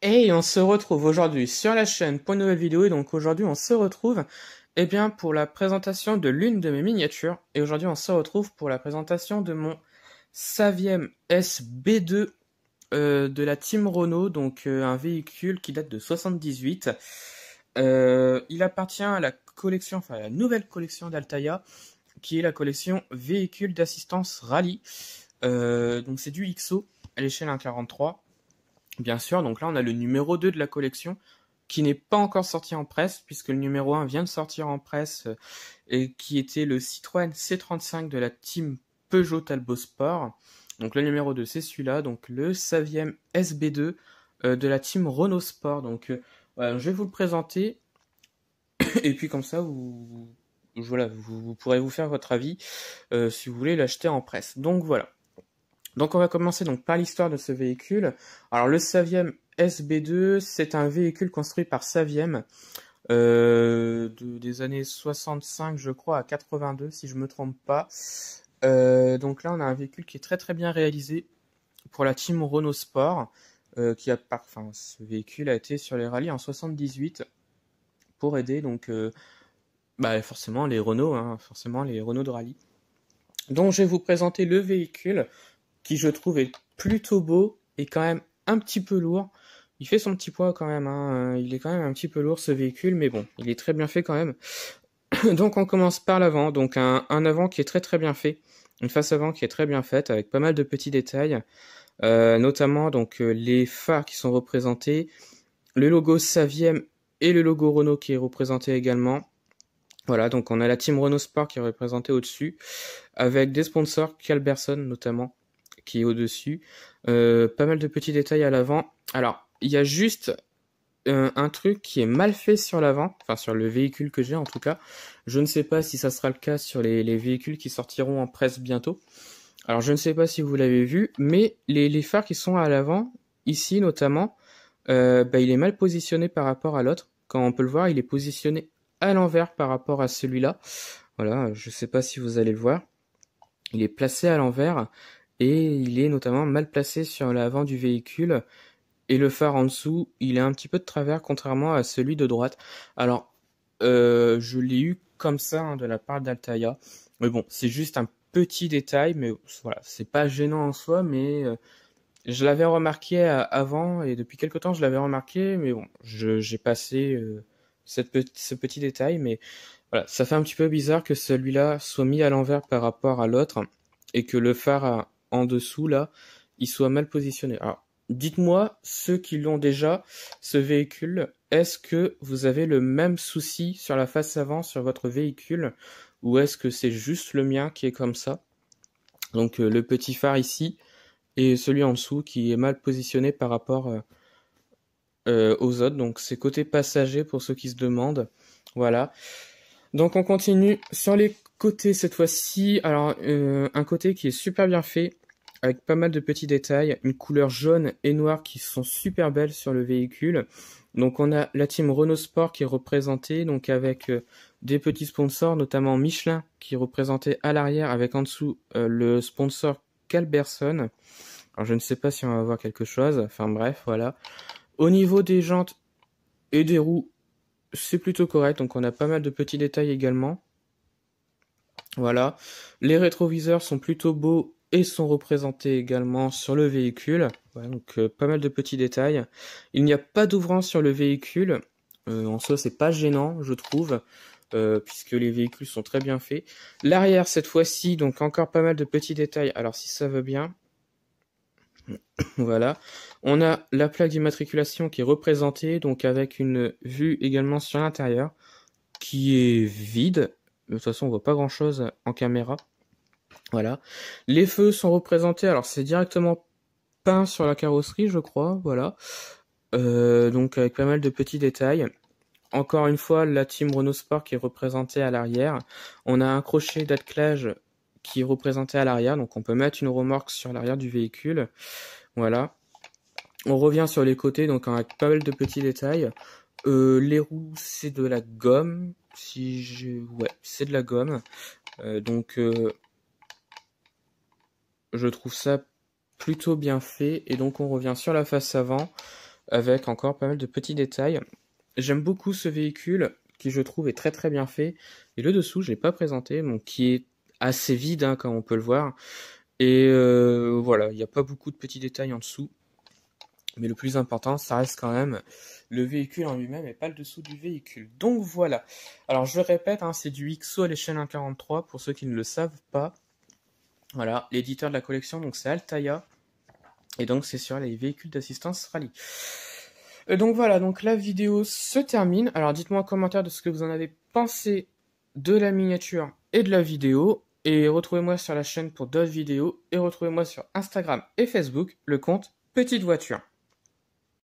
Et on se retrouve aujourd'hui sur la chaîne pour une nouvelle vidéo. Et donc aujourd'hui on se retrouve pour la présentation de l'une de mes miniatures. Et aujourd'hui on se retrouve pour la présentation de mon Saviem SB2 de la Team Renault. Donc un véhicule qui date de 78. Il appartient à la collection, enfin à la nouvelle collection d'Altaïa, qui est la collection véhicule d'assistance rallye. Donc c'est du XO à l'échelle 1,43. Bien sûr, donc là on a le numéro 2 de la collection qui n'est pas encore sorti en presse puisque le numéro 1 vient de sortir en presse et qui était le Citroën C35 de la team Peugeot Talbot Sport. Donc le numéro 2 c'est celui-là, donc le Saviem SB2 de la team Renault Sport. Donc voilà, je vais vous le présenter et puis comme ça vous pourrez vous faire votre avis si vous voulez l'acheter en presse. Donc voilà. Donc on va commencer donc par l'histoire de ce véhicule. Alors le Saviem SB2, c'est un véhicule construit par Saviem des années 65 je crois à 82 si je me trompe pas. Donc là on a un véhicule qui est très très bien réalisé pour la team Renault Sport. Ce véhicule a été sur les rallyes en 78 pour aider donc forcément les Renault, forcément les Renault de rallye. Donc je vais vous présenter le véhicule qui je trouve est plutôt beau et quand même un petit peu lourd. Il fait son petit poids quand même, il est quand même un petit peu lourd ce véhicule, mais bon, il est très bien fait quand même. Donc on commence par l'avant, donc un avant qui est très très bien fait, une face avant qui est très bien faite avec pas mal de petits détails, notamment donc les phares qui sont représentés, le logo Saviem et le logo Renault qui est représenté également. Voilà, donc on a la team Renault Sport qui est représentée au-dessus, avec des sponsors, Calberson notamment, qui est au-dessus. Pas mal de petits détails à l'avant. Alors, il y a juste un truc qui est mal fait sur l'avant, enfin sur le véhicule que j'ai en tout cas. Je ne sais pas si ça sera le cas sur les véhicules qui sortiront en presse bientôt. Alors, je ne sais pas si vous l'avez vu, mais les phares qui sont à l'avant, ici notamment, il est mal positionné par rapport à l'autre. Quand on peut le voir, il est positionné à l'envers par rapport à celui-là. Voilà, je ne sais pas si vous allez le voir. Il est placé à l'envers. Et il est notamment mal placé sur l'avant du véhicule. Et le phare en dessous, il est un petit peu de travers, contrairement à celui de droite. Alors, je l'ai eu comme ça de la part d'Altaïa. Mais bon, c'est juste un petit détail, mais voilà, c'est pas gênant en soi, mais je l'avais remarqué avant, et depuis quelque temps je l'avais remarqué, mais bon, j'ai passé ce petit détail, mais voilà, ça fait un petit peu bizarre que celui-là soit mis à l'envers par rapport à l'autre, et que le phare en dessous, là, il soit mal positionné. Alors, dites-moi, ceux qui l'ont déjà, ce véhicule, est-ce que vous avez le même souci sur la face avant, sur votre véhicule, ou est-ce que c'est juste le mien qui est comme ça? Donc, le petit phare ici, et celui en dessous qui est mal positionné par rapport aux autres. Donc, c'est côté passager pour ceux qui se demandent. Voilà. Donc, on continue sur les côté cette fois-ci. Alors un côté qui est super bien fait avec pas mal de petits détails, une couleur jaune et noire qui sont super belles sur le véhicule. Donc on a la team Renault Sport qui est représentée donc avec des petits sponsors, notamment Michelin qui est représenté à l'arrière avec en dessous le sponsor Calberson. Alors je ne sais pas si on va voir quelque chose, enfin bref, voilà. Au niveau des jantes et des roues, c'est plutôt correct, donc on a pas mal de petits détails également. Voilà, les rétroviseurs sont plutôt beaux et sont représentés également sur le véhicule. Voilà, donc pas mal de petits détails. Il n'y a pas d'ouvrant sur le véhicule. En soi, c'est pas gênant, je trouve, puisque les véhicules sont très bien faits. L'arrière, cette fois-ci, donc encore pas mal de petits détails. Alors, si ça veut bien, voilà. On a la plaque d'immatriculation qui est représentée, donc avec une vue également sur l'intérieur, qui est vide. De toute façon, on voit pas grand chose en caméra. Voilà. Les feux sont représentés, alors c'est directement peint sur la carrosserie, je crois. Voilà. Donc avec pas mal de petits détails. Encore une fois, la team Renault Sport qui est représentée à l'arrière. On a un crochet d'attelage qui est représenté à l'arrière, donc on peut mettre une remorque sur l'arrière du véhicule. Voilà. On revient sur les côtés, donc avec pas mal de petits détails. Les roues, c'est de la gomme. Ouais, c'est de la gomme. Donc je trouve ça plutôt bien fait. Et donc on revient sur la face avant. avec encore pas mal de petits détails. J'aime beaucoup ce véhicule qui je trouve est très très bien fait. Et le dessous, je l'ai pas présenté, donc qui est assez vide hein, comme on peut le voir. Et voilà, il n'y a pas beaucoup de petits détails en dessous. Mais le plus important, ça reste quand même le véhicule en lui-même et pas le dessous du véhicule. Donc voilà. Alors je le répète, hein, c'est du XO à l'échelle 1.43 pour ceux qui ne le savent pas. Voilà, l'éditeur de la collection, donc c'est Altaïa. Et donc c'est sur les véhicules d'assistance rallye. Donc voilà, donc la vidéo se termine. Alors dites-moi en commentaire de ce que vous en avez pensé de la miniature et de la vidéo. Et retrouvez-moi sur la chaîne pour d'autres vidéos. Et retrouvez-moi sur Instagram et Facebook, le compte Petite Voiture.